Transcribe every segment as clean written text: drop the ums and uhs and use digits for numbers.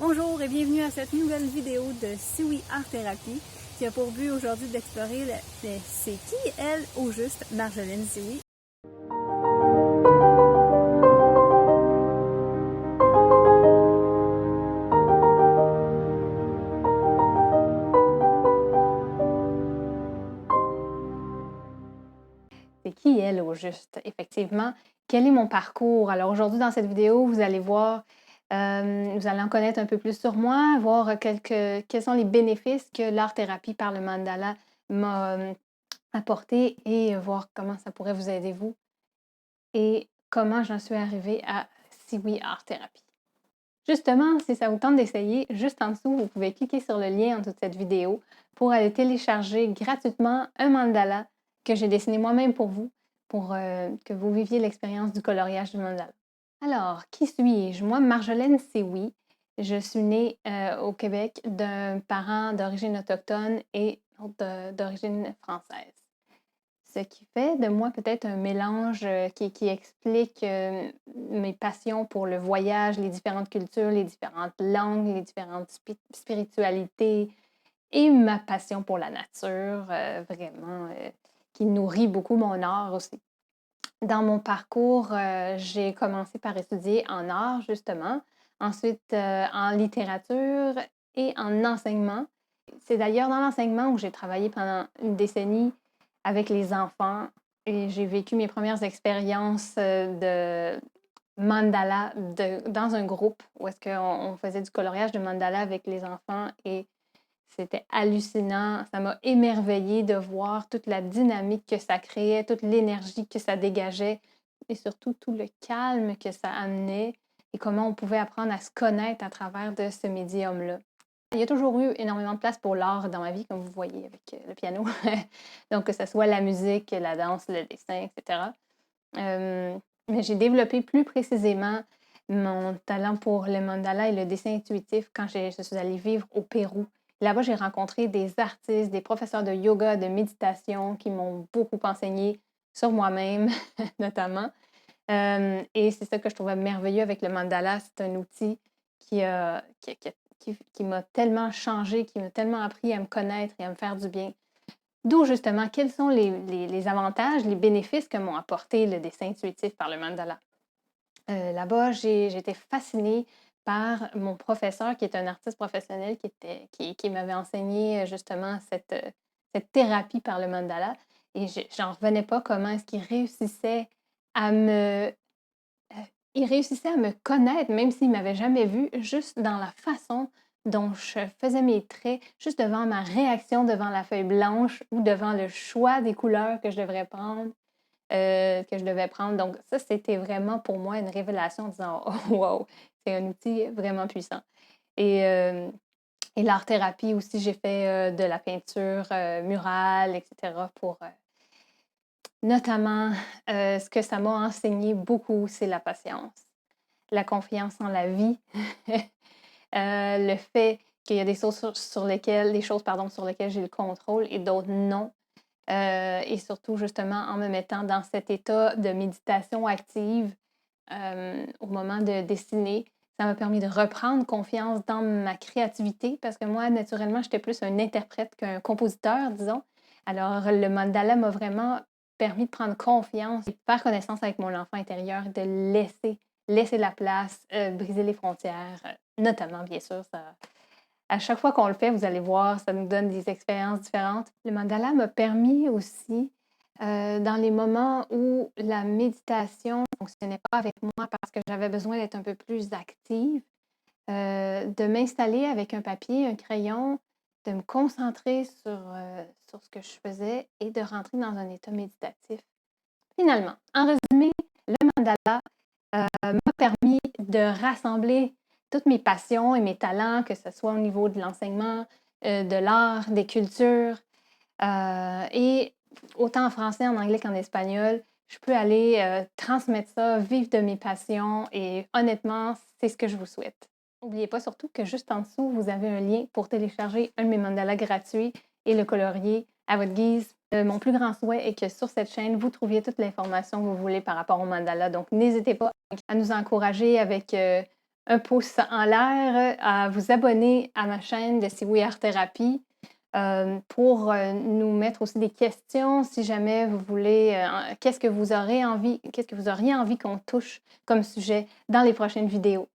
Bonjour et bienvenue à cette nouvelle vidéo de Siwi Art Thérapie qui a pour but aujourd'hui d'explorer c'est qui elle au juste Marjolaine Siwi. C'est qui elle au juste, effectivement? Quel est mon parcours? Alors aujourd'hui dans cette vidéo, vous allez voir, vous allez en connaître un peu plus sur moi, voir quels sont les bénéfices que l'art-thérapie par le mandala m'a apporté et voir comment ça pourrait vous aider vous et comment j'en suis arrivée à Siwi Art Thérapie. Justement, si ça vous tente d'essayer, juste en dessous, vous pouvez cliquer sur le lien en dessous de cette vidéo pour aller télécharger gratuitement un mandala que j'ai dessiné moi-même pour vous, pour que vous viviez l'expérience du coloriage du mandala. Alors, qui suis-je? Moi, Marjolaine Siwi. Je suis née au Québec d'un parent d'origine autochtone et d'origine française. Ce qui fait de moi peut-être un mélange qui explique mes passions pour le voyage, les différentes cultures, les différentes langues, les différentes spiritualités et ma passion pour la nature, vraiment, qui nourrit beaucoup mon art aussi. Dans mon parcours, j'ai commencé par étudier en art, justement, ensuite en littérature et en enseignement. C'est d'ailleurs dans l'enseignement où j'ai travaillé pendant une décennie avec les enfants et j'ai vécu mes premières expériences de mandala dans un groupe où est-ce qu'on faisait du coloriage de mandala avec les enfants et c'était hallucinant. Ça m'a émerveillée de voir toute la dynamique que ça créait, toute l'énergie que ça dégageait et surtout tout le calme que ça amenait et comment on pouvait apprendre à se connaître à travers de ce médium-là. Il y a toujours eu énormément de place pour l'art dans ma vie, comme vous voyez avec le piano. Donc, que ce soit la musique, la danse, le dessin, etc. Mais j'ai développé plus précisément mon talent pour le mandala et le dessin intuitif quand je suis allée vivre au Pérou. Là-bas, j'ai rencontré des artistes, des professeurs de yoga, de méditation qui m'ont beaucoup enseigné sur moi-même, notamment. Et c'est ça que je trouvais merveilleux avec le mandala. C'est un outil qui m'a tellement changé, qui m'a tellement appris à me connaître et à me faire du bien. D'où justement, quels sont les avantages, les bénéfices que m'ont apporté le dessin intuitif par le mandala. Là-bas, j'ai été fascinée par mon professeur qui est un artiste professionnel qui m'avait enseigné justement cette thérapie par le mandala. Et j'en revenais pas comment est-ce qu'il réussissait à me il réussissait à me connaître, même s'il ne m'avait jamais vue, juste dans la façon dont je faisais mes traits, juste devant ma réaction devant la feuille blanche ou devant le choix des couleurs que je devrais prendre, que je devais prendre. Donc ça, c'était vraiment pour moi une révélation en disant « Oh, wow, c'est un outil vraiment puissant ». Et l'art-thérapie aussi, j'ai fait de la peinture murale, etc. pour notamment, ce que ça m'a enseigné beaucoup, c'est la patience, la confiance en la vie, le fait qu'il y a des choses sur lesquelles j'ai le contrôle et d'autres non. Et surtout, justement, en me mettant dans cet état de méditation active au moment de dessiner, ça m'a permis de reprendre confiance dans ma créativité parce que moi, naturellement, j'étais plus un interprète qu'un compositeur, disons. Alors, le mandala m'a vraiment permis de prendre confiance et de faire connaissance avec mon enfant intérieur, de laisser la place, briser les frontières, notamment, bien sûr, ça, à chaque fois qu'on le fait, vous allez voir, ça nous donne des expériences différentes. Le mandala m'a permis aussi, dans les moments où la méditation ne fonctionnait pas avec moi parce que j'avais besoin d'être un peu plus active, de m'installer avec un papier, un crayon, de me concentrer sur ce que je faisais et de rentrer dans un état méditatif. Finalement, en résumé, le mandala m'a permis de rassembler toutes mes passions et mes talents, que ce soit au niveau de l'enseignement, de l'art, des cultures, et autant en français, en anglais qu'en espagnol. Je peux aller transmettre ça, vivre de mes passions et honnêtement, c'est ce que je vous souhaite. N'oubliez pas surtout que juste en dessous, vous avez un lien pour télécharger un de mes mandalas gratuits et le colorier à votre guise. Mon plus grand souhait est que sur cette chaîne, vous trouviez toute l'information que vous voulez par rapport au mandala. Donc, n'hésitez pas à nous encourager avec un pouce en l'air, à vous abonner à ma chaîne de Si oui Art Thérapie pour nous mettre aussi des questions si jamais vous voulez, qu'est-ce que vous auriez envie qu'on touche comme sujet dans les prochaines vidéos.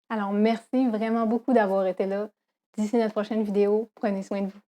Alors merci vraiment beaucoup d'avoir été là. D'ici notre prochaine vidéo, prenez soin de vous.